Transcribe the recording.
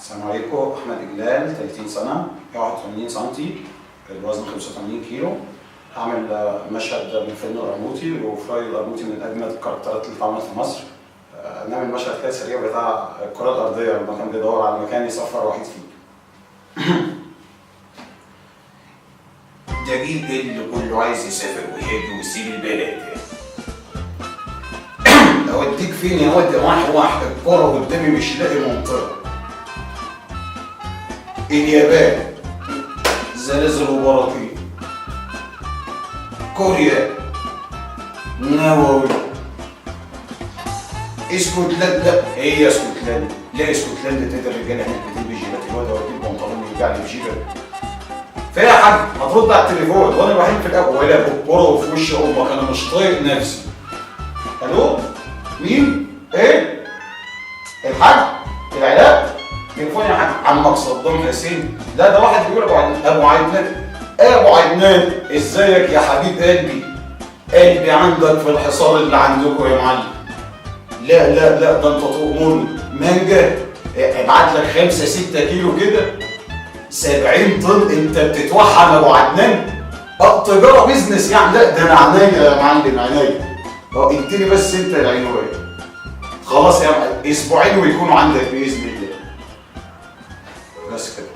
السلام عليكم. احمد اجلال، 30 سنه، 81 سم، الوزن 85 كيلو. هعمل مشهد من فيلم القرموطي، وفراي القرموطي من اجمد الكاركترات اللي اتعملت في مصر. نعمل مشهد كده سريع بتاع الكره الارضيه لما كان بيدور على مكان يسفر وحيد فيه. ده جيل اللي كله عايز يسافر ويحب ويسيب البلد. اوديك فين يا واد يا محوح؟ الكره قدامي مش لاقي منطقه. اليابان، زلازل وبراكين. كوريا، نووي. اسكتلندا، هي اسكتلندا. لا اسكتلندا تقدر الرجاله هناك بتلبس جيبات، الواد اوديه البنطلون يرجع لي بجيبه. فيا يا حاج هترد على التليفون وانا الوحيد في الاول، ولا بالكوره وفي وش امك، انا مش طايق نفسي. الو؟ مين؟ ايه؟ الحاج؟ العلاج؟ تليفون يا حاج. عمك صدام حسين؟ لا ده واحد بيقول ابو عدنان. ايه ابو عدنان؟ ازيك يا حبيب قلبي؟ قلبي عندك في الحصار اللي عندكم يا معلم. لا لا لا، ده انت تؤمرني. مانجا؟ ابعت لك 5-6 كيلو كده. 70 طن؟ انت بتتوحم ابو عدنان؟ تجاره بيزنس يعني. لا ده انا عينيا يا معلم، عينيا. اديني بس انت العنوان. خلاص يا معلم، اسبوعين ويكونوا عندك باذن الله. بس كده.